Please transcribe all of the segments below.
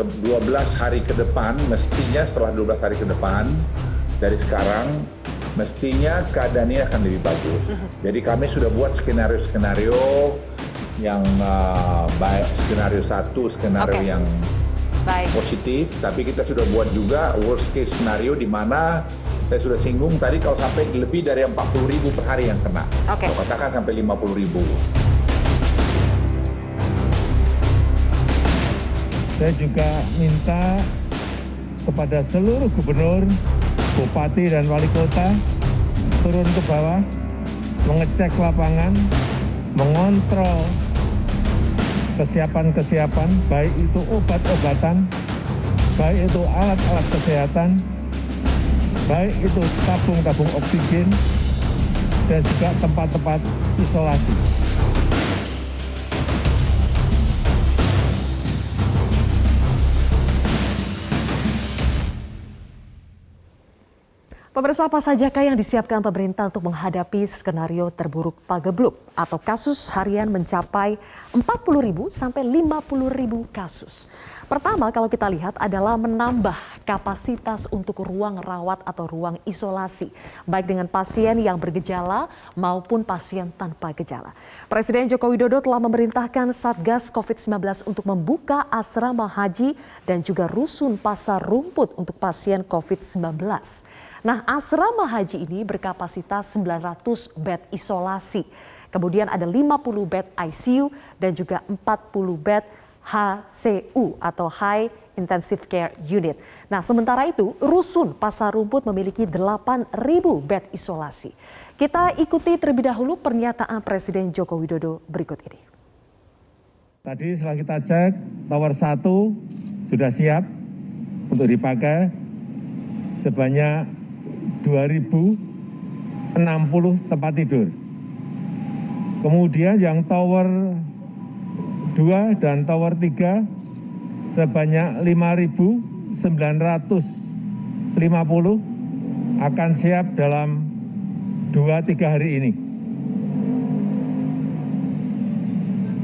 12 hari ke depan, mestinya setelah 12 hari ke depan, dari sekarang, mestinya keadaannya akan lebih bagus. Jadi kami sudah buat skenario-skenario yang baik, skenario 1, skenario yang positif, tapi kita sudah buat juga worst case scenario di mana saya sudah singgung tadi kalau sampai lebih dari 40.000 per hari yang kena. Kalau katakan sampai 50.000. Saya juga minta kepada seluruh gubernur, bupati, dan wali kota turun ke bawah, mengecek lapangan, mengontrol kesiapan-kesiapan, baik itu obat-obatan, baik itu alat-alat kesehatan, baik itu tabung-tabung oksigen, dan juga tempat-tempat isolasi. Pemirsa, apa sajakah yang disiapkan pemerintah untuk menghadapi skenario terburuk pagebluk atau kasus harian mencapai 40.000 sampai 50.000 kasus? Pertama, kalau kita lihat adalah menambah kapasitas untuk ruang rawat atau ruang isolasi, baik dengan pasien yang bergejala maupun pasien tanpa gejala. Presiden Joko Widodo telah memerintahkan Satgas COVID-19 untuk membuka asrama haji dan juga rusun pasar rumput untuk pasien COVID-19. Nah, asrama haji ini berkapasitas 900 bed isolasi. Kemudian ada 50 bed ICU dan juga 40 bed HCU atau High Intensive Care Unit. Nah, sementara itu rusun pasar rumput memiliki 8.000 bed isolasi. Kita ikuti terlebih dahulu pernyataan Presiden Joko Widodo berikut ini. Tadi setelah kita cek, tower 1 sudah siap untuk dipakai sebanyak 2.060 tempat tidur. Kemudian yang tower 2 dan tower 3 sebanyak 5.950 akan siap dalam 2-3 hari ini.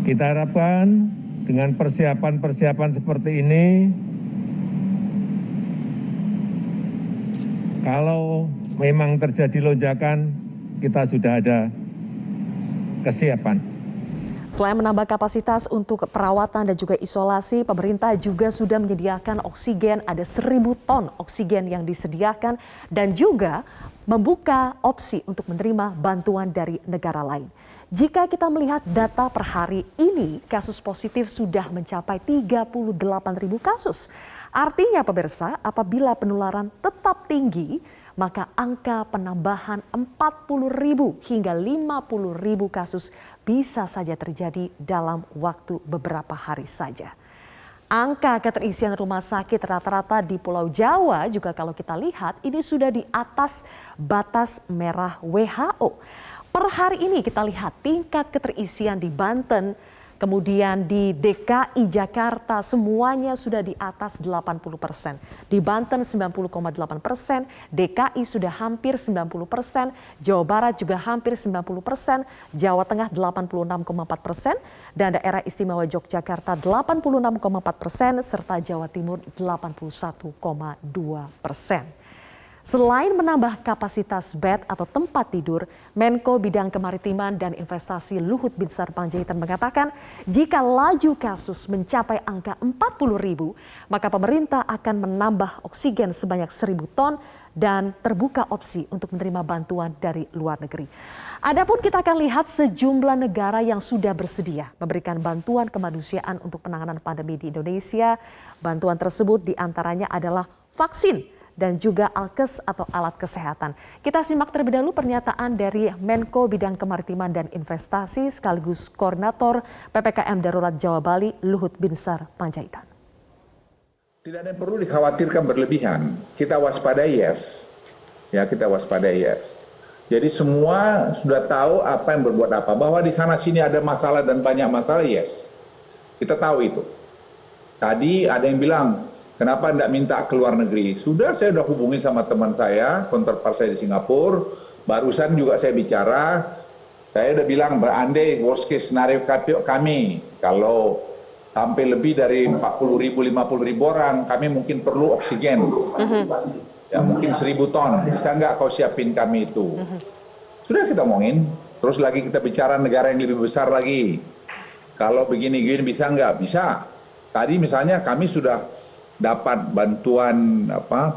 Kita harapkan dengan persiapan-persiapan seperti ini, kalau memang terjadi lonjakan, kita sudah ada kesiapan. Selain menambah kapasitas untuk perawatan dan juga isolasi, pemerintah juga sudah menyediakan oksigen, ada 1.000 ton oksigen yang disediakan dan juga membuka opsi untuk menerima bantuan dari negara lain. Jika kita melihat data per hari ini, kasus positif sudah mencapai 38.000 kasus. Artinya pemirsa, apabila penularan tetap tinggi, maka angka penambahan 40.000 hingga 50.000 kasus bisa saja terjadi dalam waktu beberapa hari saja. Angka keterisian rumah sakit rata-rata di Pulau Jawa juga kalau kita lihat ini sudah di atas batas merah WHO. Per hari ini kita lihat tingkat keterisian di Banten, kemudian di DKI Jakarta semuanya sudah di atas 80%. Di Banten 90,8%, DKI sudah hampir 90%, Jawa Barat juga hampir 90%, Jawa Tengah 86,4%, dan daerah istimewa Yogyakarta 86,4%, serta Jawa Timur 81,2%. Selain menambah kapasitas bed atau tempat tidur, Menko Bidang Kemaritiman dan Investasi Luhut Binsar Panjaitan mengatakan jika laju kasus mencapai angka 40.000, maka pemerintah akan menambah oksigen sebanyak 1.000 ton dan terbuka opsi untuk menerima bantuan dari luar negeri. Adapun kita akan lihat sejumlah negara yang sudah bersedia memberikan bantuan kemanusiaan untuk penanganan pandemi di Indonesia. Bantuan tersebut diantaranya adalah vaksin dan juga alkes atau alat kesehatan. Kita simak terlebih dahulu pernyataan dari Menko Bidang Kemaritiman dan Investasi sekaligus Koordinator PPKM Darurat Jawa Bali Luhut Binsar Panjaitan. Tidak ada yang perlu dikhawatirkan berlebihan. Kita waspadai yes. Ya, kita waspadai yes. Jadi semua sudah tahu apa yang berbuat apa. Bahwa di sana sini ada masalah dan banyak masalah yes. Kita tahu itu. Tadi ada yang bilang, kenapa tidak minta ke luar negeri? Sudah, saya sudah hubungi sama teman saya, counterpart saya di Singapura. Barusan juga saya bicara, saya sudah bilang berandai worst case scenario kami. Kalau sampai lebih dari 40.000, 50.000 orang, kami mungkin perlu oksigen. Ya mungkin 1.000 ton, bisa nggak kau siapin kami itu? Sudah kita omongin, terus lagi kita bicara negara yang lebih besar lagi. Kalau begini-gini bisa nggak? Bisa. Tadi misalnya kami sudah dapat bantuan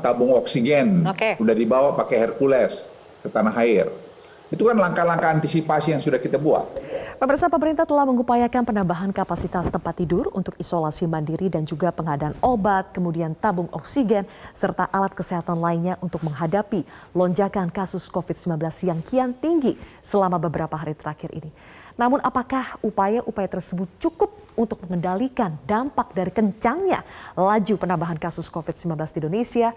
tabung oksigen, sudah dibawa pakai Hercules ke tanah air. Itu kan langkah-langkah antisipasi yang sudah kita buat. Pemirsa, pemerintah telah mengupayakan penambahan kapasitas tempat tidur untuk isolasi mandiri dan juga pengadaan obat, kemudian tabung oksigen, serta alat kesehatan lainnya untuk menghadapi lonjakan kasus COVID-19 yang kian tinggi selama beberapa hari terakhir ini. Namun apakah upaya-upaya tersebut cukup untuk mengendalikan dampak dari kencangnya laju penambahan kasus COVID-19 di Indonesia?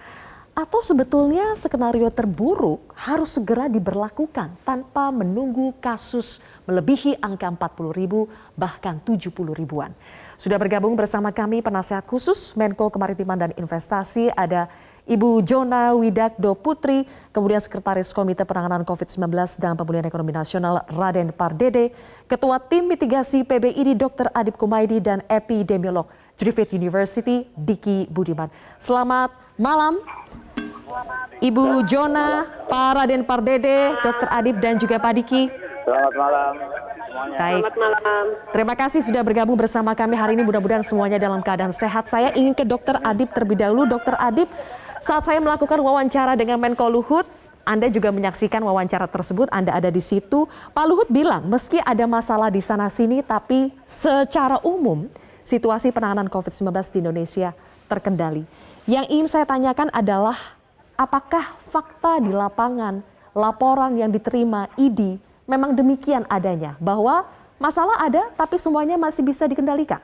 Atau sebetulnya skenario terburuk harus segera diberlakukan tanpa menunggu kasus melebihi angka 40.000 bahkan 70.000-an. Sudah bergabung bersama kami penasihat khusus Menko Kemaritiman dan Investasi, ada Ibu Jona Widakdo Putri, kemudian Sekretaris Komite Penanganan COVID-19 dan Pemulihan Ekonomi Nasional Raden Pardede, Ketua Tim Mitigasi PBID Dr. Adip Kumaydi, dan Epidemiolog Griffith University Diki Budiman. Selamat malam Ibu Jona, Pak Raden Pardede, Dr. Adip, dan juga Pak Diki. Selamat malam semuanya. Selamat malam. Terima kasih sudah bergabung bersama kami hari ini. Mudah-mudahan semuanya dalam keadaan sehat. Saya ingin ke Dr. Adip terlebih dahulu. Dr. Adip, saat saya melakukan wawancara dengan Menko Luhut, Anda juga menyaksikan wawancara tersebut, Anda ada di situ. Pak Luhut bilang meski ada masalah di sana-sini, tapi secara umum situasi penanganan COVID-19 di Indonesia terkendali. Yang ingin saya tanyakan adalah apakah fakta di lapangan, laporan yang diterima ID memang demikian adanya, bahwa masalah ada tapi semuanya masih bisa dikendalikan?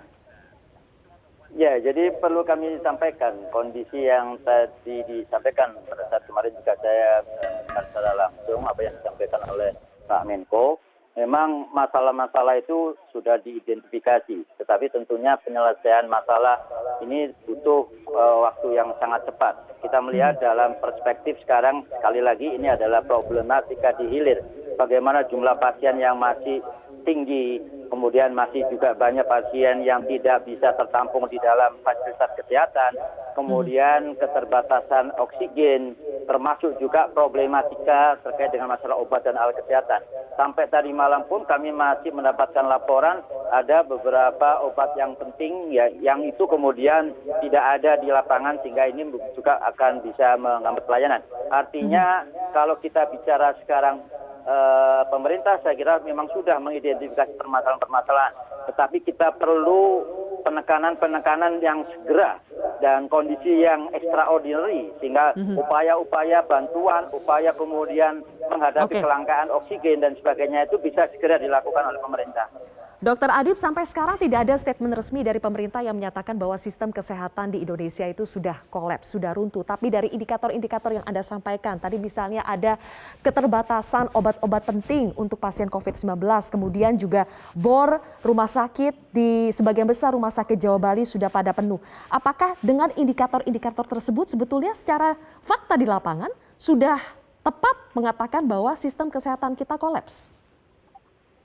Ya, jadi perlu kami sampaikan kondisi yang tadi disampaikan pada saat kemarin juga saya mendengar secara langsung apa yang disampaikan oleh Pak Menko. Memang masalah-masalah itu sudah diidentifikasi, tetapi tentunya penyelesaian masalah ini butuh waktu yang sangat cepat. Kita melihat dalam perspektif sekarang, sekali lagi ini adalah problematika di hilir. Bagaimana jumlah pasien yang masih tinggi, kemudian masih juga banyak pasien yang tidak bisa tertampung di dalam fasilitas kesehatan, kemudian keterbatasan oksigen, termasuk juga problematika terkait dengan masalah obat dan alat kesehatan. Sampai tadi malam pun kami masih mendapatkan laporan ada beberapa obat yang penting ya, yang itu kemudian tidak ada di lapangan sehingga ini juga akan bisa menghambat pelayanan. Artinya kalau kita bicara sekarang pemerintah saya kira memang sudah mengidentifikasi permasalahan-permasalahan, tetapi kita perlu penekanan-penekanan yang segera dan kondisi yang extraordinary sehingga upaya-upaya bantuan, upaya kemudian menghadapi kelangkaan oksigen dan sebagainya itu bisa segera dilakukan oleh pemerintah. Dr. Adip, sampai sekarang tidak ada statement resmi dari pemerintah yang menyatakan bahwa sistem kesehatan di Indonesia itu sudah kolaps, sudah runtuh. Tapi dari indikator-indikator yang Anda sampaikan, tadi misalnya ada keterbatasan obat-obat penting untuk pasien COVID-19, kemudian juga bor rumah sakit di sebagian besar rumah sakit Jawa Bali sudah pada penuh. Apakah dengan indikator-indikator tersebut sebetulnya secara fakta di lapangan sudah tepat mengatakan bahwa sistem kesehatan kita kolaps?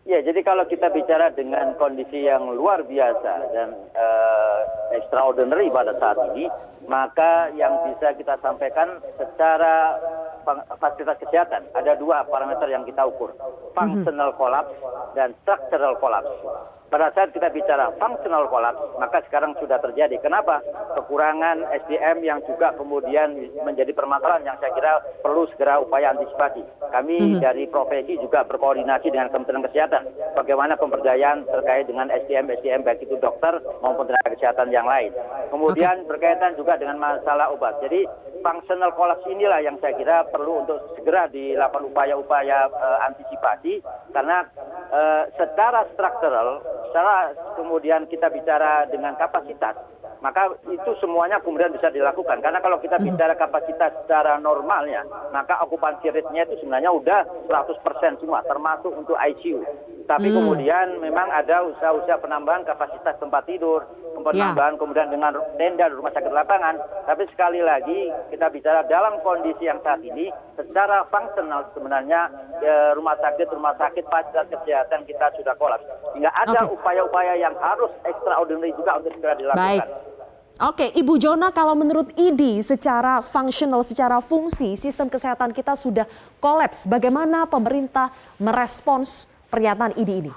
Ya, jadi kalau kita bicara dengan kondisi yang luar biasa dan extraordinary pada saat ini, maka yang bisa kita sampaikan secara fasilitas kesehatan, ada dua parameter yang kita ukur, functional collapse dan structural collapse. Pada saat kita bicara functional collapse, maka sekarang sudah terjadi. Kenapa? Kekurangan SDM yang juga kemudian menjadi permasalahan yang saya kira perlu segera upaya antisipasi. Kami dari profesi juga berkoordinasi dengan Kementerian Kesehatan. Bagaimana pemberdayaan terkait dengan SDM baik itu dokter maupun tenaga kesehatan yang lain. Kemudian berkaitan juga dengan masalah obat. Jadi functional collapse inilah yang saya kira perlu untuk segera dilakukan upaya-upaya antisipasi karena secara struktural, secara kemudian kita bicara dengan kapasitas, maka itu semuanya kemudian bisa dilakukan. Karena kalau kita bicara kapasitas secara normalnya, maka okupansi rate-nya itu sebenarnya udah 100% semua, termasuk untuk ICU. Tapi kemudian memang ada usaha-usaha penambahan kapasitas tempat tidur, penambahan kemudian dengan tenda rumah sakit lapangan. Tapi sekali lagi kita bicara dalam kondisi yang saat ini secara fungsional sebenarnya rumah sakit fasilitas kesehatan kita sudah kolaps. Hingga ada upaya-upaya yang harus extraordinary juga untuk segera dilakukan. Baik. Oke, Ibu Jona, kalau menurut IDI secara fungsional, secara fungsi, sistem kesehatan kita sudah kolaps. Bagaimana pemerintah merespons pernyataan IDI ini?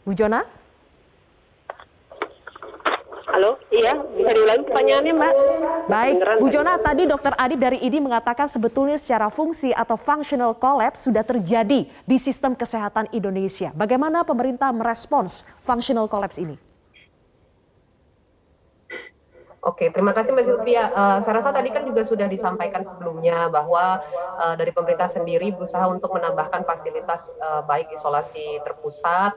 Bu Jona? Halo, iya, bisa diulangi pertanyaannya, Mbak? Baik, Beneran, Bu tadi. Jona, tadi Dr. Adib dari IDI mengatakan sebetulnya secara fungsi atau functional collapse sudah terjadi di sistem kesehatan Indonesia. Bagaimana pemerintah merespons functional collapse ini? Oke, terima kasih Mbak Sylvia. Saya rasa tadi kan juga sudah disampaikan sebelumnya bahwa dari pemerintah sendiri berusaha untuk menambahkan fasilitas baik isolasi terpusat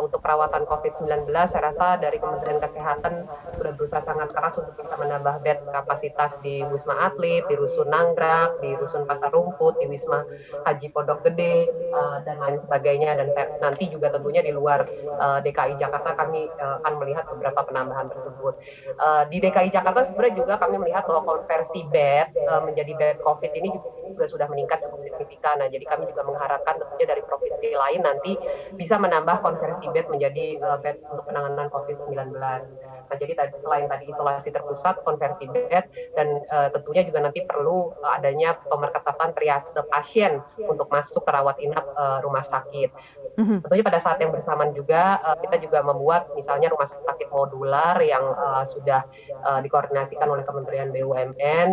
untuk perawatan COVID-19. Saya rasa dari Kementerian Kesehatan sudah berusaha sangat keras untuk bisa menambah bed kapasitas di Wisma Atlet, di Rusun Nanggrek, di Rusun Pasar Rumput, di Wisma Haji Pondok Gede, dan lain sebagainya. Dan nanti juga tentunya di luar DKI Jakarta kami akan melihat beberapa penambahan tersebut. Di DKI Jakarta sebenarnya juga kami melihat bahwa konversi bed menjadi bed COVID ini juga sudah meningkat cukup signifikan. Nah, jadi kami juga mengharapkan tentunya dari provinsi lain nanti bisa menambah konversi bed menjadi bed untuk penanganan COVID-19. Nah, jadi selain tadi isolasi terpusat, konversi bed, dan tentunya juga nanti perlu adanya pemerketatan triase pasien untuk masuk ke rawat inap rumah sakit. Tentunya pada saat yang bersamaan juga kita juga membuat misalnya rumah sakit modular yang sudah dikoordinasikan oleh Kementerian BUMN,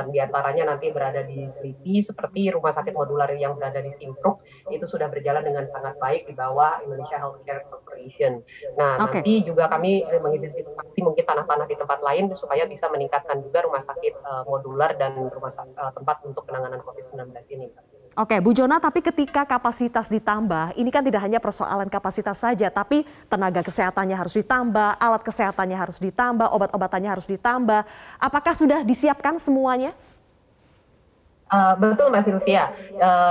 diantaranya nanti berada di Selipi, seperti rumah sakit modular yang berada di Simpruk, itu sudah berjalan dengan sangat baik di bawah Indonesia Healthcare Corporation. Nah, nanti juga kami mengidentifikasi mungkin tanah-tanah di tempat lain supaya bisa meningkatkan juga rumah sakit modular dan tempat untuk penanganan COVID-19 ini. Oke, Bu Jona, tapi ketika kapasitas ditambah, ini kan tidak hanya persoalan kapasitas saja, tapi tenaga kesehatannya harus ditambah, alat kesehatannya harus ditambah, obat-obatannya harus ditambah. Apakah sudah disiapkan semuanya? Betul Mbak Sylvia.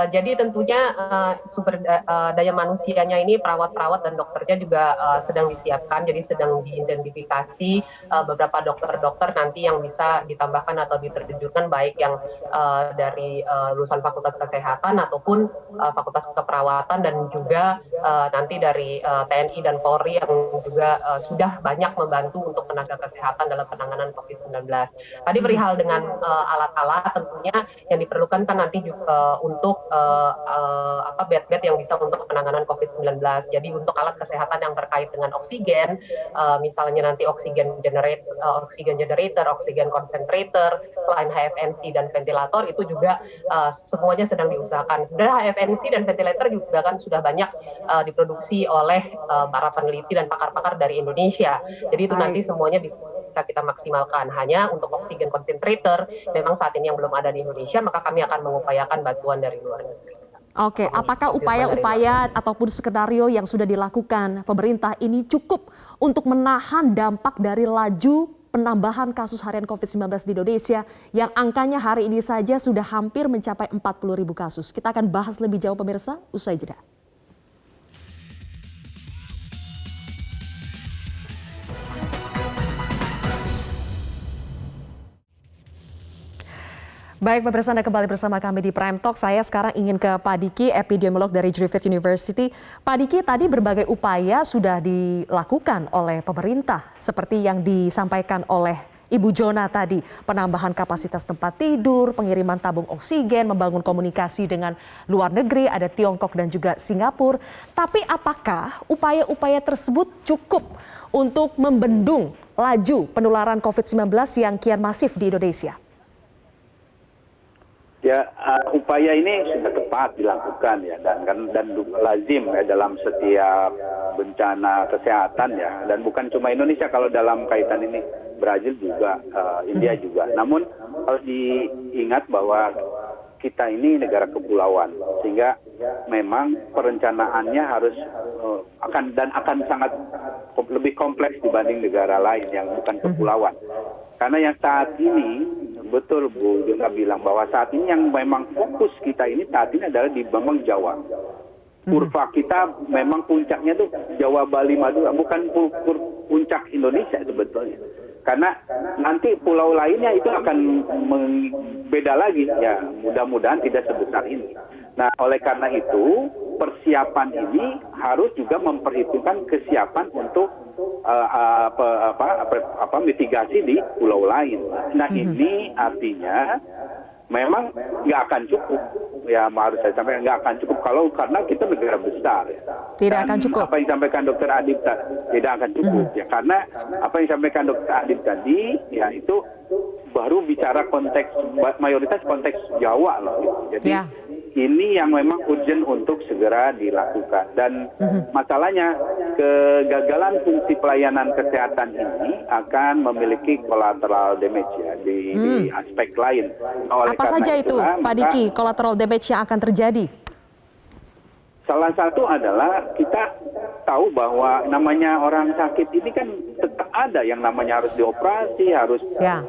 Jadi tentunya sumber daya manusianya ini perawat-perawat dan dokternya juga sedang disiapkan. Jadi sedang diidentifikasi beberapa dokter-dokter nanti yang bisa ditambahkan atau diterjunkan baik yang dari lulusan Fakultas Kesehatan ataupun Fakultas Keperawatan dan juga nanti dari TNI dan Polri yang juga sudah banyak membantu untuk tenaga kesehatan dalam penanganan COVID-19. Tadi perihal dengan alat-alat tentunya yang diperlukan kan nanti juga untuk bed-bed yang bisa untuk penanganan COVID-19. Jadi untuk alat kesehatan yang terkait dengan oksigen, misalnya nanti oksigen generator, oksigen concentrator, selain HFNC dan ventilator itu juga semuanya sedang diusahakan. Sebenarnya HFNC dan ventilator juga kan sudah banyak diproduksi oleh para peneliti dan pakar-pakar dari Indonesia. Jadi itu nanti semuanya bisa kita maksimalkan. Hanya untuk oksigen concentrator memang saat ini yang belum ada di Indonesia, maka kami akan mengupayakan bantuan dari luar negeri. Oke, apakah upaya-upaya ataupun skenario yang sudah dilakukan pemerintah ini cukup untuk menahan dampak dari laju penambahan kasus harian COVID-19 di Indonesia yang angkanya hari ini saja sudah hampir mencapai 40.000 kasus? Kita akan bahas lebih jauh pemirsa, usai jeda. Baik, pemirsa, Anda kembali bersama kami di Prime Talk. Saya sekarang ingin ke Pak Diki, epidemiolog dari Griffith University. Pak Diki, tadi berbagai upaya sudah dilakukan oleh pemerintah, seperti yang disampaikan oleh Ibu Jona tadi, penambahan kapasitas tempat tidur, pengiriman tabung oksigen, membangun komunikasi dengan luar negeri, ada Tiongkok dan juga Singapura. Tapi apakah upaya-upaya tersebut cukup untuk membendung laju penularan COVID-19 yang kian masif di Indonesia? Ya, upaya ini sudah tepat dilakukan ya dan lazim ya dalam setiap bencana kesehatan ya, dan bukan cuma Indonesia kalau dalam kaitan ini, Brazil juga, India juga. Namun harus diingat bahwa kita ini negara kepulauan, sehingga memang perencanaannya harus akan sangat lebih kompleks dibanding negara lain yang bukan kepulauan. Karena yang saat ini, betul Bu Jona bilang bahwa saat ini yang memang fokus kita ini saat ini adalah di Bambang Jawa. kurva kita memang puncaknya tuh Jawa, Bali, Madura, bukan puncak Indonesia sebetulnya. Karena nanti pulau lainnya itu akan beda lagi, ya mudah-mudahan tidak sebesar ini. Nah, oleh karena itu persiapan ini harus juga memperhitungkan kesiapan untuk mitigasi di pulau lain. Nah, ini artinya memang nggak akan cukup, ya harus saya sampaikan nggak akan cukup karena kita negara besar. Tidak akan cukup. Apa yang disampaikan Dr. Adib tidak akan cukup, ya karena apa yang disampaikan Dr. Adib tadi, ya itu baru bicara konteks mayoritas konteks Jawa loh. Gitu. Jadi ini yang memang urgent untuk segera dilakukan. Dan masalahnya kegagalan fungsi pelayanan kesehatan ini akan memiliki collateral damage ya di aspek lain. Oleh apa saja itu, Pak Diki, collateral damage yang akan terjadi? Salah satu adalah kita tahu bahwa namanya orang sakit ini kan tetap ada yang namanya harus dioperasi, harus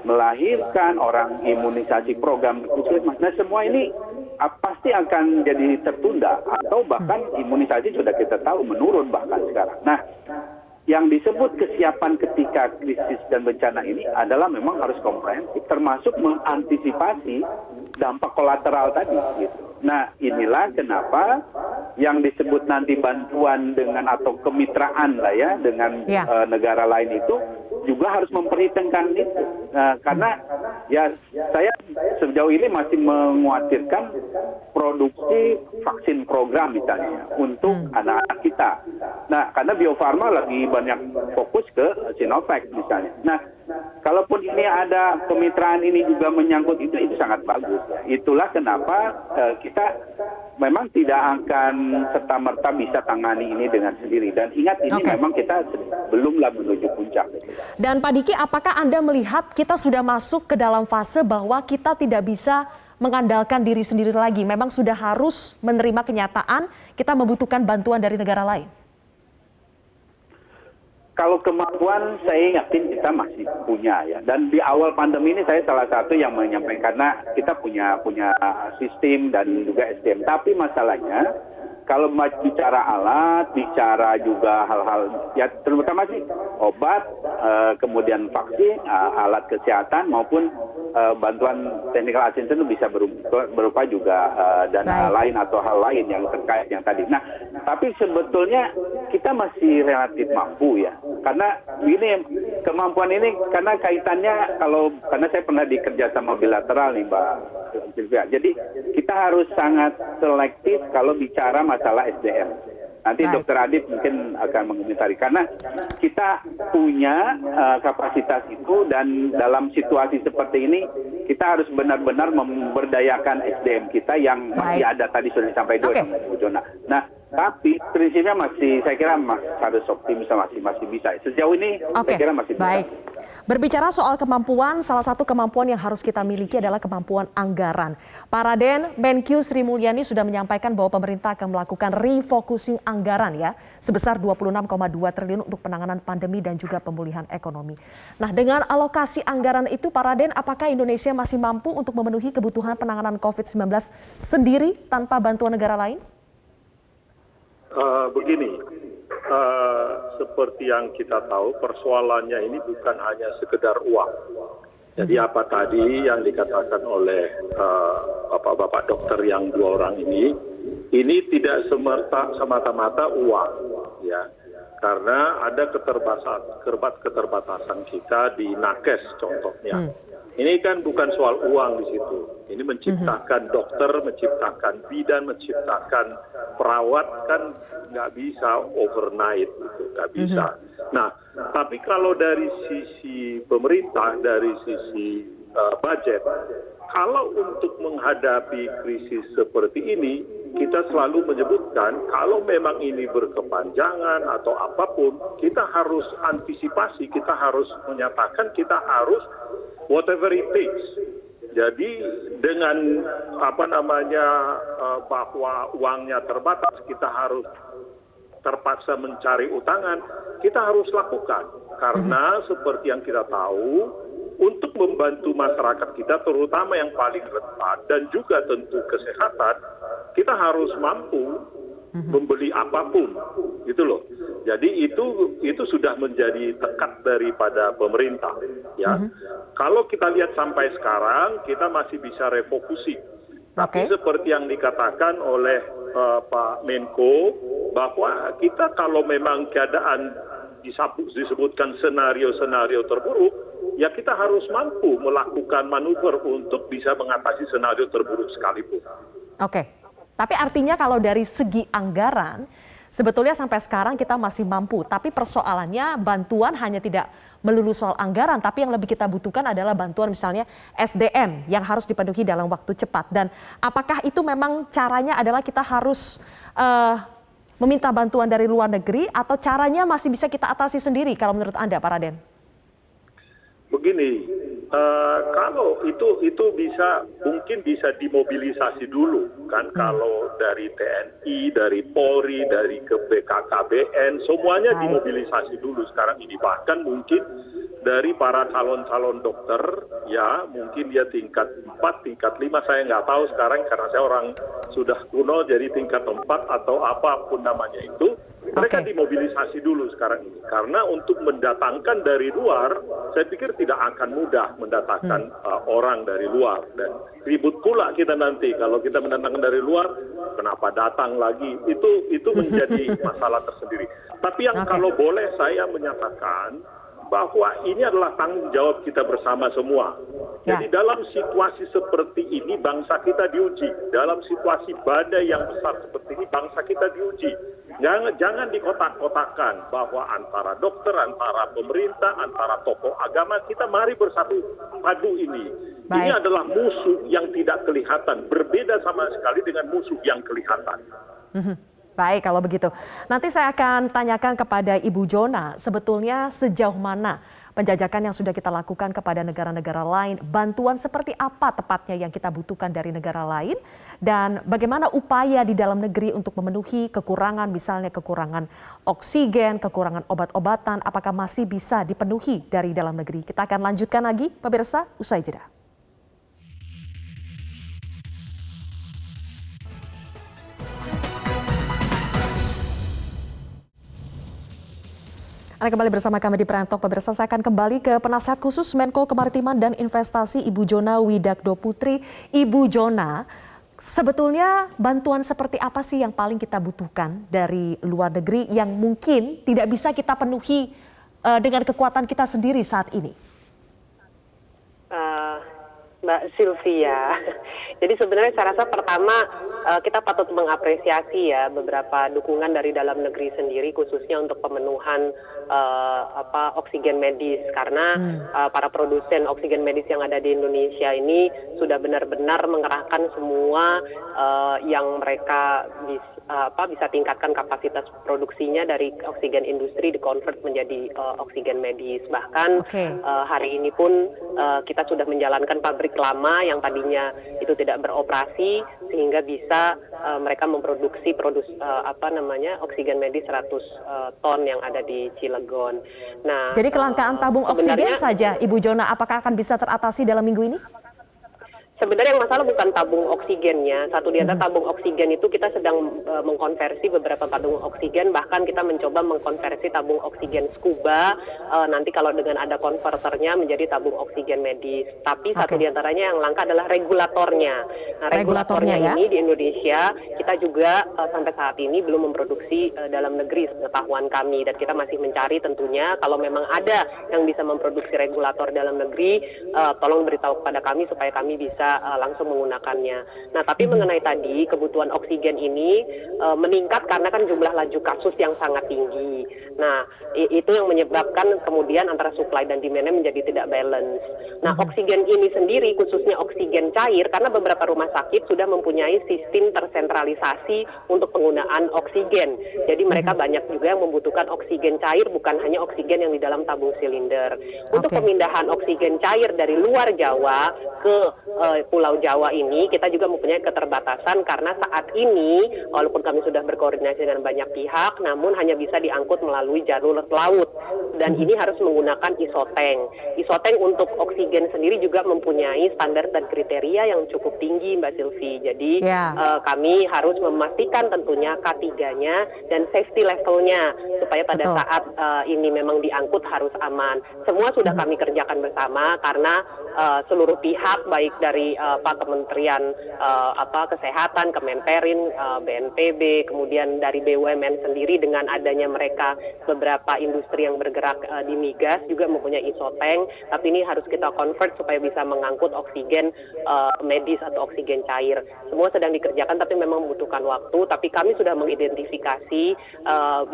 melahirkan, orang imunisasi program puskesmas. Nah, semua ini pasti akan jadi tertunda atau bahkan imunisasi sudah kita tahu menurun bahkan sekarang. Nah, yang disebut kesiapan ketika krisis dan bencana ini adalah memang harus komprehensif, termasuk mengantisipasi dampak kolateral tadi. Gitu. Nah, inilah kenapa yang disebut nanti bantuan dengan atau kemitraan lah ya dengan negara lain itu juga harus memperhitungkan itu. Karena ya saya sejauh ini masih menguatirkan produksi vaksin program misalnya untuk anak-anak kita. Nah, karena Bio Farma lagi banyak fokus ke Sinovac misalnya. Nah, kalaupun ini ada kemitraan ini juga menyangkut itu sangat bagus. Itulah kenapa kita memang tidak akan serta-merta bisa tangani ini dengan sendiri. Dan ingat ini memang kita belumlah menuju puncak. Dan Pak Diki, apakah Anda melihat kita sudah masuk ke dalam fase bahwa kita tidak bisa mengandalkan diri sendiri lagi? Memang sudah harus menerima kenyataan kita membutuhkan bantuan dari negara lain? Kalau kemampuan saya yakin kita masih punya ya. Dan di awal pandemi ini saya salah satu yang menyampaikan karena kita punya sistem dan juga SDM. Tapi masalahnya kalau bicara alat, bicara juga hal-hal ya terutama sih obat, kemudian vaksin, alat kesehatan maupun bantuan technical assistance itu bisa berupa juga dana lain atau hal lain yang terkait yang tadi. Nah, tapi sebetulnya kita masih relatif mampu ya. Karena ini kemampuan ini karena kaitannya karena saya pernah dikerja sama bilateral nih Mbak Sylvia. Jadi kita harus sangat selektif kalau bicara masalah SDM. Nanti Dr. Adib mungkin akan mengomentari karena kita punya kapasitas itu dan dalam situasi seperti ini kita harus benar-benar memberdayakan SDM kita yang masih ada tadi sudah disampaikan Bu Jona. Nah, tapi prinsipnya masih saya kira harus optimis masih bisa. Sejauh ini saya kira masih bisa. Berbicara soal kemampuan, salah satu kemampuan yang harus kita miliki adalah kemampuan anggaran. Pak Raden, Menkyu Sri Mulyani sudah menyampaikan bahwa pemerintah akan melakukan refocusing anggaran ya, sebesar 26,2 triliun untuk penanganan pandemi dan juga pemulihan ekonomi. Nah, dengan alokasi anggaran itu Pak Raden, apakah Indonesia masih mampu untuk memenuhi kebutuhan penanganan COVID-19 sendiri tanpa bantuan negara lain? Begini, seperti yang kita tahu persoalannya ini bukan hanya sekedar uang. Jadi apa tadi yang dikatakan oleh bapak-bapak dokter yang 2 orang ini tidak semata-mata uang, ya, karena ada keterbatasan kita di nakes contohnya. Ini kan bukan soal uang di situ. Ini menciptakan dokter, menciptakan bidan, menciptakan perawat kan nggak bisa overnight, gitu, nggak bisa. Nah, tapi kalau dari sisi pemerintah, dari sisi budget, kalau untuk menghadapi krisis seperti ini, kita selalu menyebutkan kalau memang ini berkepanjangan atau apapun, kita harus antisipasi, kita harus menyatakan, kita harus whatever it takes. Jadi dengan bahwa uangnya terbatas, kita harus terpaksa mencari utangan, kita harus lakukan. Karena seperti yang kita tahu, untuk membantu masyarakat kita, terutama yang paling rentan dan juga tentu kesehatan, kita harus mampu membeli apapun, gitu loh. Jadi itu sudah menjadi tekad daripada pemerintah, ya. Kalau kita lihat sampai sekarang, kita masih bisa refokusi. Tapi seperti yang dikatakan oleh Pak Menko, bahwa kita kalau memang keadaan disebutkan senario-senario terburuk, ya kita harus mampu melakukan manuver untuk bisa mengatasi senario terburuk sekalipun. Oke, tapi artinya kalau dari segi anggaran, sebetulnya sampai sekarang kita masih mampu, tapi persoalannya bantuan hanya tidak melulu soal anggaran, tapi yang lebih kita butuhkan adalah bantuan misalnya SDM yang harus dipenuhi dalam waktu cepat. Dan apakah itu memang caranya adalah kita harus meminta bantuan dari luar negeri atau caranya masih bisa kita atasi sendiri kalau menurut Anda, Pak Raden? Begini, kalau itu mungkin bisa dimobilisasi dulu kan, kalau dari TNI, dari Polri, dari BKKBN, semuanya dimobilisasi dulu sekarang ini. Bahkan mungkin dari para calon-calon dokter, ya mungkin dia tingkat 4, tingkat 5, saya nggak tahu sekarang karena saya orang sudah kuno, jadi tingkat 4 atau apapun namanya itu. Mereka dimobilisasi dulu sekarang ini. Karena untuk mendatangkan dari luar, saya pikir tidak akan mudah mendatangkan orang dari luar. Dan ribut pula kita nanti kalau kita mendatangkan dari luar, kenapa datang lagi? Itu menjadi masalah tersendiri. Tapi yang kalau boleh saya menyatakan bahwa ini adalah tanggung jawab kita bersama semua. Jadi dalam situasi seperti ini bangsa kita diuji. Dalam situasi badai yang besar seperti ini bangsa kita diuji. Jangan dikotak-kotakan bahwa antara dokter, antara pemerintah, antara tokoh agama, kita mari bersatu padu ini. Ini adalah musuh yang tidak kelihatan, berbeda sama sekali dengan musuh yang kelihatan. Baik, kalau begitu. Nanti saya akan tanyakan kepada Ibu Jona, sebetulnya sejauh mana penjajakan yang sudah kita lakukan kepada negara-negara lain, bantuan seperti apa tepatnya yang kita butuhkan dari negara lain, dan bagaimana upaya di dalam negeri untuk memenuhi kekurangan, misalnya kekurangan oksigen, kekurangan obat-obatan, apakah masih bisa dipenuhi dari dalam negeri. Kita akan lanjutkan lagi, pemirsa, usai jeda. Anda kembali bersama kami di Prime Talk, pemirsa. Saya akan kembali ke Penasihat Khusus Menko Kemaritiman dan Investasi Ibu Jona Widakdo Putri. Ibu Jona, sebetulnya bantuan seperti apa sih yang paling kita butuhkan dari luar negeri yang mungkin tidak bisa kita penuhi dengan kekuatan kita sendiri saat ini? Mbak Sylvia, jadi sebenarnya saya rasa pertama kita patut mengapresiasi ya beberapa dukungan dari dalam negeri sendiri, khususnya untuk pemenuhan oksigen medis, karena para produsen oksigen medis yang ada di Indonesia ini sudah benar-benar mengerahkan semua yang mereka bisa tingkatkan kapasitas produksinya dari oksigen industri dikonvert menjadi oksigen medis. Bahkan hari ini pun kita sudah menjalankan pabrik lama yang tadinya itu tidak beroperasi sehingga bisa mereka memproduksi oksigen medis 100 ton yang ada di Cilegon. Nah, jadi kelangkaan tabung oksigen saja, Ibu Jona, apakah akan bisa teratasi dalam minggu ini? Sebenarnya yang masalah bukan tabung oksigennya. Satu di antara tabung oksigen itu kita sedang mengkonversi beberapa tabung oksigen, bahkan kita mencoba mengkonversi tabung oksigen scuba nanti kalau dengan ada konverternya menjadi tabung oksigen medis. Tapi satu di antaranya yang langka adalah regulatornya. Nah, regulatornya ini di Indonesia kita juga sampai saat ini belum memproduksi dalam negeri sepengetahuan kami, dan kita masih mencari tentunya kalau memang ada yang bisa memproduksi regulator dalam negeri, tolong beritahu kepada kami supaya kami bisa langsung menggunakannya. Nah, tapi mengenai tadi kebutuhan oksigen ini meningkat karena kan jumlah laju kasus yang sangat tinggi. Nah, itu yang menyebabkan kemudian antara supply dan demand-nya menjadi tidak balance. Nah, oksigen ini sendiri khususnya oksigen cair, karena beberapa rumah sakit sudah mempunyai sistem tersentralisasi untuk penggunaan oksigen. Jadi mereka banyak juga yang membutuhkan oksigen cair, bukan hanya oksigen yang di dalam tabung silinder. Untuk pemindahan oksigen cair dari luar Jawa ke Pulau Jawa ini kita juga mempunyai keterbatasan karena saat ini walaupun kami sudah berkoordinasi dengan banyak pihak, namun hanya bisa diangkut melalui jalur laut dan ini harus menggunakan isotank. Isotank untuk oksigen sendiri juga mempunyai standar dan kriteria yang cukup tinggi, Mbak Silvi. Jadi kami harus memastikan tentunya K3-nya dan safety levelnya supaya pada saat ini memang diangkut harus aman. Semua sudah kami kerjakan bersama karena seluruh pihak baik dari Kementerian Kesehatan, Kemenperin, BNPB, kemudian dari BUMN sendiri dengan adanya mereka beberapa industri yang bergerak di migas juga mempunyai isotank, tapi ini harus kita convert supaya bisa mengangkut oksigen medis atau oksigen cair. Semua sedang dikerjakan tapi memang membutuhkan waktu, tapi kami sudah mengidentifikasi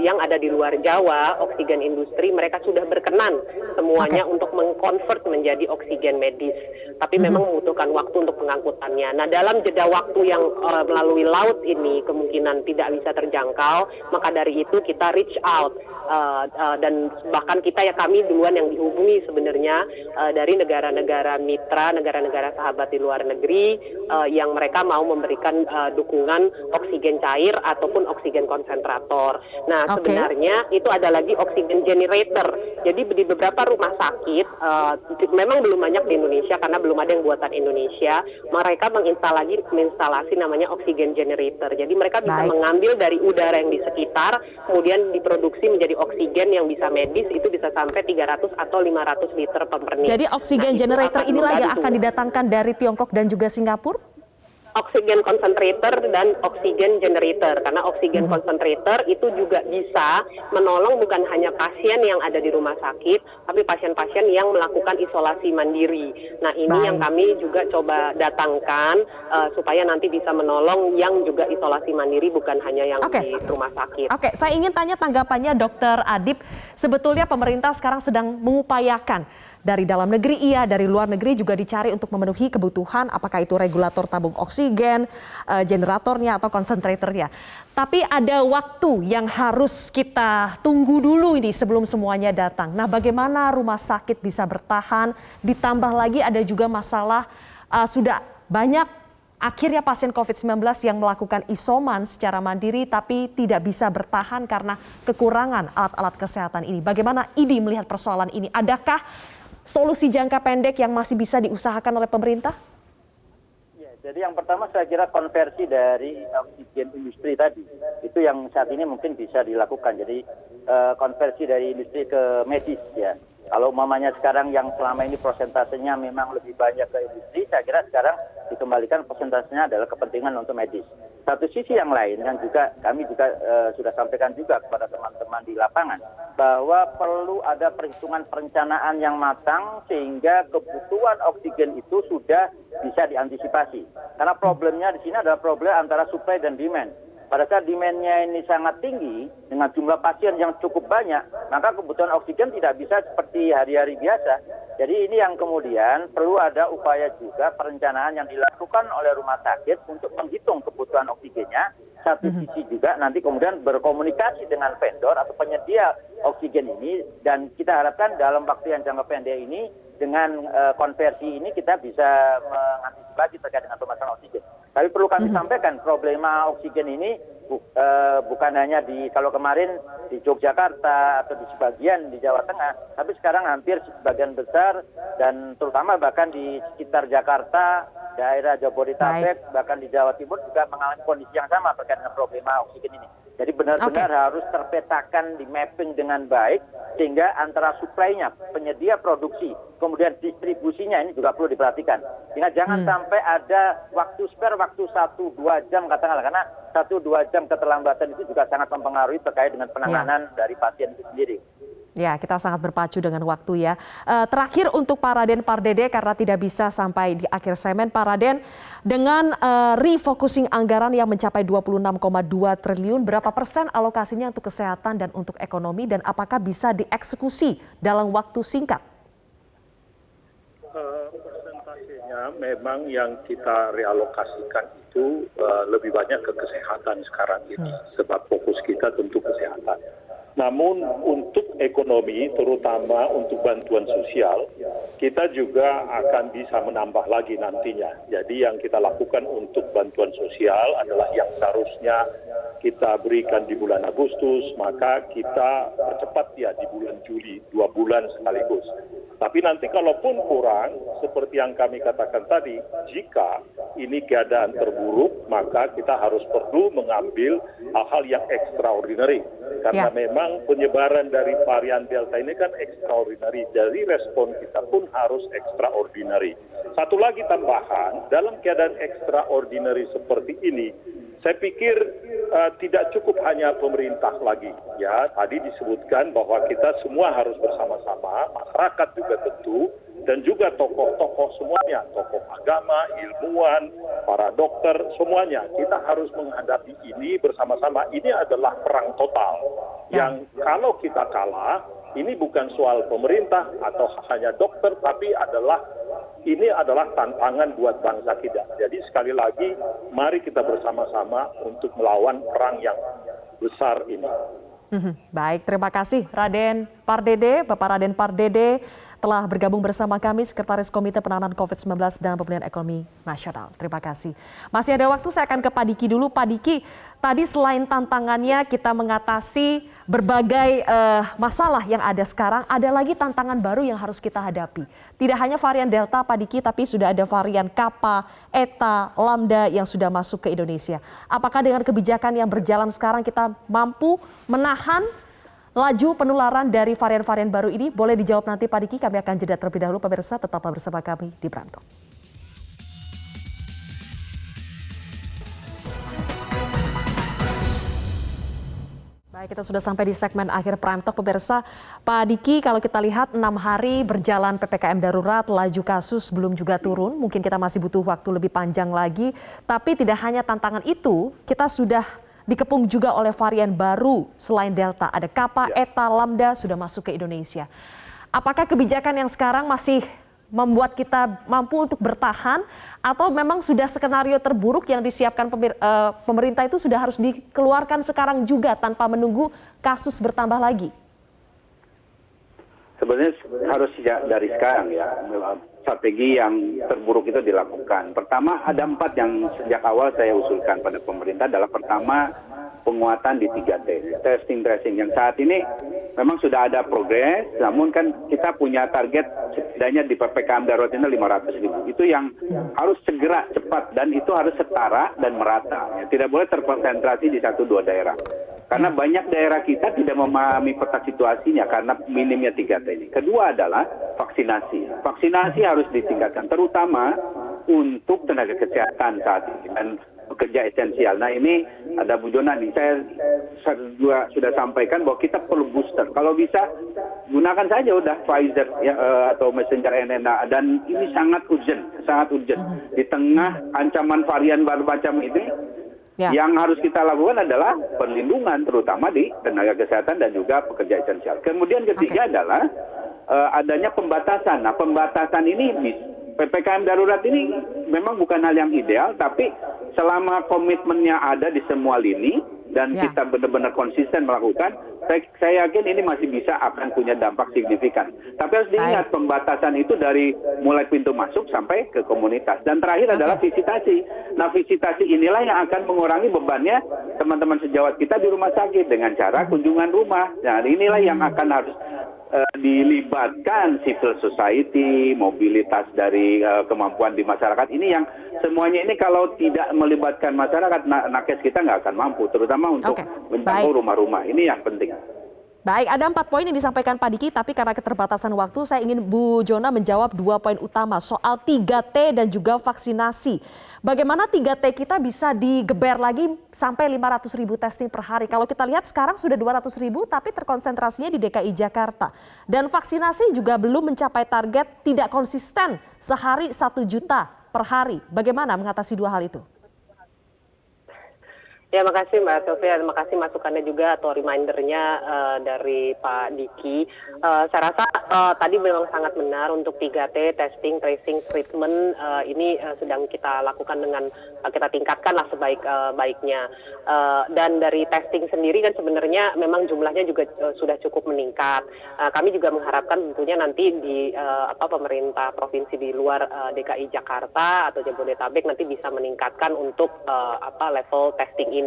yang ada di luar Jawa, oksigen industri, mereka sudah berkenan semuanya untuk mengkonvert menjadi oksigen medis. Tapi memang membutuhkan waktu untuk pengangkutannya. Nah, dalam jeda waktu yang melalui laut ini kemungkinan tidak bisa terjangkau, maka dari itu kita reach out dan bahkan kami duluan yang dihubungi sebenarnya dari negara-negara mitra, negara-negara sahabat di luar negeri yang mereka mau memberikan dukungan oksigen cair ataupun oksigen konsentrator. Nah, sebenarnya itu ada lagi oksigen generator. Jadi di beberapa rumah sakit memang belum banyak di Indonesia karena belum ada yang buatan Indonesia. Mereka menginstalasi namanya oksigen generator. Jadi mereka bisa mengambil dari udara yang di sekitar, kemudian diproduksi menjadi oksigen yang bisa medis, itu bisa sampai 300 atau 500 liter per menit. Jadi oksigen generator inilah yang akan didatangkan dari Tiongkok dan juga Singapura? Oksigen concentrator dan oksigen generator, karena oksigen concentrator itu juga bisa menolong bukan hanya pasien yang ada di rumah sakit, tapi pasien-pasien yang melakukan isolasi mandiri. Nah, ini yang kami juga coba datangkan supaya nanti bisa menolong yang juga isolasi mandiri, bukan hanya yang di rumah sakit. Oke, saya ingin tanya tanggapannya Dr. Adip. Sebetulnya pemerintah sekarang sedang mengupayakan dari dalam negeri dari luar negeri juga dicari untuk memenuhi kebutuhan, apakah itu regulator tabung oksigen, generatornya atau konsentratornya. Tapi ada waktu yang harus kita tunggu dulu ini sebelum semuanya datang. Nah, bagaimana rumah sakit bisa bertahan, ditambah lagi ada juga masalah sudah banyak akhirnya pasien COVID-19 yang melakukan isoman secara mandiri tapi tidak bisa bertahan karena kekurangan alat-alat kesehatan ini. Bagaimana IDI melihat persoalan ini? Adakah solusi jangka pendek yang masih bisa diusahakan oleh pemerintah? Ya, jadi yang pertama saya kira konversi dari oksigen industri tadi, itu yang saat ini mungkin bisa dilakukan. Jadi konversi dari industri ke medis ya. Kalau umpamanya sekarang yang selama ini persentasenya memang lebih banyak ke industri, saya kira sekarang dikembalikan persentasenya adalah kepentingan untuk medis. Satu sisi yang lain yang juga kami juga sudah sampaikan juga kepada teman-teman di lapangan bahwa perlu ada perhitungan perencanaan yang matang sehingga kebutuhan oksigen itu sudah bisa diantisipasi. Karena problemnya di sini adalah problem antara supply dan demand. Pada saat demand-nya ini sangat tinggi dengan jumlah pasien yang cukup banyak, maka kebutuhan oksigen tidak bisa seperti hari-hari biasa. Jadi ini yang kemudian perlu ada upaya juga perencanaan yang dilakukan oleh rumah sakit untuk menghitung kebutuhan oksigennya. Satu sisi juga nanti kemudian berkomunikasi dengan vendor atau penyedia oksigen ini, dan kita harapkan dalam waktu yang jangka pendek ini dengan konversi ini kita bisa mengantisipasi terkait dengan permasalahan oksigen. Tapi perlu kami sampaikan problema oksigen ini bukan hanya kalau kemarin di Yogyakarta atau di sebagian di Jawa Tengah, tapi sekarang hampir sebagian besar dan terutama bahkan di sekitar Jakarta, daerah Jabodetabek, bahkan di Jawa Timur juga mengalami kondisi yang sama terkait dengan problema oksigen ini. Jadi benar-benar harus terpetakan, di mapping dengan baik sehingga antara suplainya, penyedia produksi, kemudian distribusinya ini juga perlu diperhatikan. Sehingga jangan sampai ada waktu spare, waktu 1-2 jam katakanlah, karena 1-2 jam keterlambatan itu juga sangat mempengaruhi terkait dengan penanganan dari pasien itu sendiri. Ya, kita sangat berpacu dengan waktu ya. Terakhir untuk Pak Raden Pardede, karena tidak bisa sampai di akhir segmen, Pak Raden, dengan refocusing anggaran yang mencapai 26,2 triliun, berapa persen alokasinya untuk kesehatan dan untuk ekonomi, dan apakah bisa dieksekusi dalam waktu singkat? Persentasenya memang yang kita realokasikan itu lebih banyak ke kesehatan sekarang ini, sebab fokus kita tentu kesehatan. Namun untuk ekonomi, terutama untuk bantuan sosial, kita juga akan bisa menambah lagi nantinya. Jadi yang kita lakukan untuk bantuan sosial adalah yang seharusnya kita berikan di bulan Agustus, maka kita percepat ya di bulan Juli, 2 bulan sekaligus. Tapi nanti kalaupun kurang, seperti yang kami katakan tadi, jika ini keadaan terburuk, maka kita harus perlu mengambil hal-hal yang extraordinary. Karena memang penyebaran dari varian Delta ini kan extraordinary. Jadi respon kita pun harus extraordinary. Satu lagi tambahan, dalam keadaan extraordinary seperti ini, saya pikir tidak cukup hanya pemerintah lagi. Ya, tadi disebutkan bahwa kita semua harus bersama-sama, masyarakat juga tentu, dan juga tokoh-tokoh semuanya, tokoh agama, ilmuwan, para dokter, semuanya. Kita harus menghadapi ini bersama-sama. Ini adalah perang total. Yang kalau kita kalah, ini bukan soal pemerintah atau hanya dokter, tapi ini adalah tantangan buat bangsa kita. Jadi sekali lagi, mari kita bersama-sama untuk melawan perang yang besar ini. Baik, terima kasih Raden Pardede, Bapak Raden Pardede telah bergabung bersama kami, Sekretaris Komite Penanganan COVID-19 dan Pemulihan Ekonomi Nasional. Terima kasih. Masih ada waktu, saya akan ke Pak Diki dulu. Pak Diki, tadi selain tantangannya kita mengatasi berbagai masalah yang ada sekarang, ada lagi tantangan baru yang harus kita hadapi. Tidak hanya varian Delta, Pak Diki, tapi sudah ada varian Kappa, Eta, Lambda yang sudah masuk ke Indonesia. Apakah dengan kebijakan yang berjalan sekarang kita mampu menahan laju penularan dari varian-varian baru ini? Boleh dijawab nanti Pak Diki, kami akan jeda terlebih dahulu. Pemirsa, tetaplah bersama kami di Prime Talk. Baik, kita sudah sampai di segmen akhir Prime Talk, pemirsa. Pak Diki, kalau kita lihat 6 hari berjalan PPKM darurat, laju kasus belum juga turun. Mungkin kita masih butuh waktu lebih panjang lagi. Tapi tidak hanya tantangan itu, kita sudah dikepung juga oleh varian baru selain Delta. Ada Kappa, Eta, Lambda sudah masuk ke Indonesia. Apakah kebijakan yang sekarang masih membuat kita mampu untuk bertahan, atau memang sudah skenario terburuk yang disiapkan pemerintah itu sudah harus dikeluarkan sekarang juga tanpa menunggu kasus bertambah lagi? Sebenarnya harus dari sekarang ya, strategi yang terburuk itu dilakukan. Pertama, ada 4 yang sejak awal saya usulkan pada pemerintah. Adalah pertama, penguatan di 3T, testing tracing, yang saat ini memang sudah ada progres, namun kan kita punya target setidaknya di PPKM darurat ini 500.000. Itu yang harus segera, cepat, dan itu harus setara dan merata. Tidak boleh terkonsentrasi di 1-2 daerah. Karena banyak daerah kita tidak memahami peta situasinya karena minimnya 3T ini. Kedua adalah vaksinasi. Vaksinasi harus ditingkatkan, terutama untuk tenaga kesehatan saat ini dan pekerja esensial. Nah, ini ada Bu Jona nih, saya juga sudah sampaikan bahwa kita perlu booster. Kalau bisa gunakan saja udah Pfizer ya, atau messenger RNA, dan ini sangat urgent. Di tengah ancaman varian baru macam ini, yang harus kita lakukan adalah perlindungan, terutama di tenaga kesehatan dan juga pekerja esensial. Kemudian ketiga adalah adanya pembatasan. Nah, pembatasan ini PPKM darurat ini memang bukan hal yang ideal, tapi selama komitmennya ada di semua lini dan kita benar-benar konsisten melakukan, saya yakin ini masih bisa akan punya dampak signifikan. Tapi harus diingat, pembatasan itu dari mulai pintu masuk sampai ke komunitas. Dan terakhir adalah visitasi. Nah, visitasi inilah yang akan mengurangi bebannya teman-teman sejawat kita di rumah sakit dengan cara kunjungan rumah. Nah, inilah yang akan harus dilibatkan civil society, mobilitas dari kemampuan di masyarakat. Ini yang semuanya ini kalau tidak melibatkan masyarakat, nakes kita nggak akan mampu, terutama untuk menjangkau rumah-rumah. Ini yang penting. Baik, ada 4 poin yang disampaikan Pak Diki, tapi karena keterbatasan waktu, saya ingin Bu Jona menjawab 2 poin utama soal 3T dan juga vaksinasi. Bagaimana 3T kita bisa digeber lagi sampai 500.000 testing per hari? Kalau kita lihat sekarang sudah 200.000, tapi terkonsentrasinya di DKI Jakarta. Dan vaksinasi juga belum mencapai target, tidak konsisten, sehari 1 juta per hari. Bagaimana mengatasi 2 hal itu? Ya, makasih Mbak Sylvia, terima kasih masukannya juga atau remindernya dari Pak Diki. Saya rasa tadi memang sangat benar untuk 3T, testing, tracing, treatment, ini sedang kita lakukan dengan kita tingkatkan lah sebaik-baiknya. Dan dari testing sendiri kan sebenarnya memang jumlahnya juga sudah cukup meningkat. Kami juga mengharapkan tentunya nanti di pemerintah provinsi di luar DKI Jakarta atau Jabodetabek nanti bisa meningkatkan untuk level testing ini.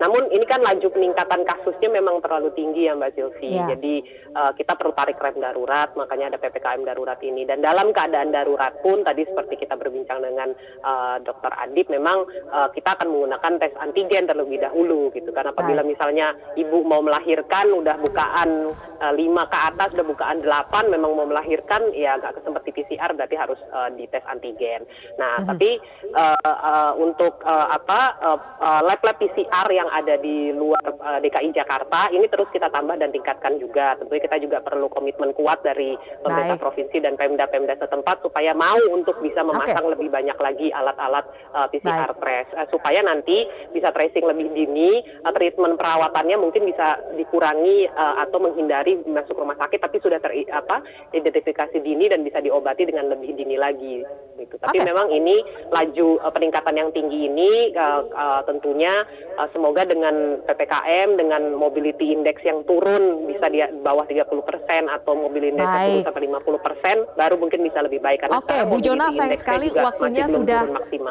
Namun ini kan laju peningkatan kasusnya memang terlalu tinggi ya Mbak Sylvie. Jadi kita perlu tarik rem darurat, makanya ada PPKM darurat ini. Dan dalam keadaan darurat pun tadi seperti kita berbincang dengan Dr. Adib, memang kita akan menggunakan tes antigen terlebih dahulu gitu. Karena apabila misalnya ibu mau melahirkan udah bukaan 5 ke atas, udah bukaan 8, memang mau melahirkan ya agak seperti PCR berarti harus dites antigen. Nah, tapi untuk lab-lab PCR yang ada di luar DKI Jakarta ini terus kita tambah dan tingkatkan juga. Tentunya kita juga perlu komitmen kuat dari pemerintah provinsi dan Pemda setempat supaya mau untuk bisa memasang lebih banyak lagi alat-alat PCR trace supaya nanti bisa tracing lebih dini, treatment perawatannya mungkin bisa dikurangi atau menghindari masuk rumah sakit tapi sudah identifikasi dini dan bisa diobati dengan lebih dini lagi gitu. Tapi memang ini laju peningkatan yang tinggi ini tentunya semoga dengan PPKM, dengan mobility index yang turun bisa di bawah 30% atau mobility index turun sampai 50%, baru mungkin bisa lebih baik. Karena Bu Jona, sayang sekali waktunya sudah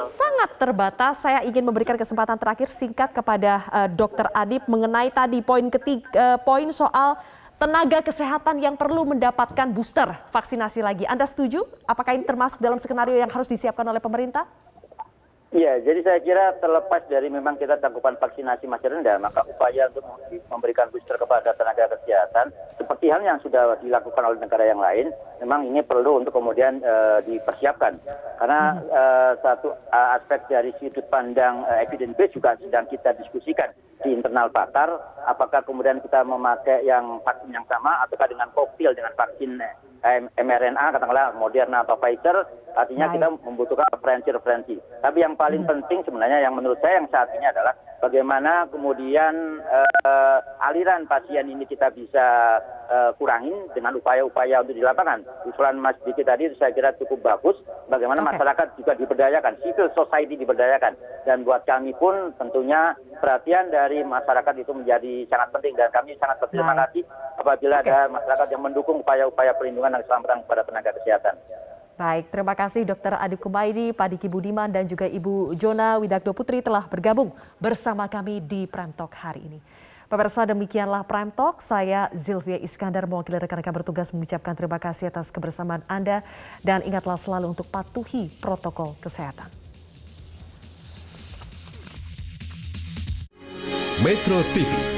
sangat terbatas. Saya ingin memberikan kesempatan terakhir singkat kepada Dr. Adib mengenai tadi poin soal tenaga kesehatan yang perlu mendapatkan booster vaksinasi lagi. Anda setuju? Apakah ini termasuk dalam skenario yang harus disiapkan oleh pemerintah? Iya, jadi saya kira terlepas dari memang kita cakupan vaksinasi masih rendah, maka upaya untuk memberikan booster kepada tenaga kesehatan, seperti hal yang sudah dilakukan oleh negara yang lain, memang ini perlu untuk kemudian dipersiapkan. Karena satu aspek dari sudut pandang evidence base juga sedang kita diskusikan di internal pakar, apakah kemudian kita memakai yang vaksin yang sama ataukah dengan koktail dengan vaksin mRNA, katakanlah Moderna atau Pfizer, artinya kita membutuhkan referensi. Tapi yang paling penting sebenarnya yang menurut saya yang saat ini adalah bagaimana kemudian aliran pasien ini kita bisa kurangin dengan upaya-upaya untuk di lapangan. Usulan Mas Diki tadi saya kira cukup bagus, bagaimana masyarakat juga diberdayakan, civil society diberdayakan. Dan buat kami pun tentunya perhatian dari masyarakat itu menjadi sangat penting dan kami sangat berterima kasih apabila ada masyarakat yang mendukung upaya-upaya perlindungan dan keselamatan kepada tenaga kesehatan. Baik, terima kasih Dr. Adib Kumaydi, Pak Diki Budiman, dan juga Ibu Jona Widakdo Putri telah bergabung bersama kami di Prime Talk hari ini. Pemirsa, demikianlah Prime Talk. Saya Zylvia Iskandar mewakili rekan-rekan bertugas mengucapkan terima kasih atas kebersamaan Anda dan ingatlah selalu untuk patuhi protokol kesehatan. Metro TV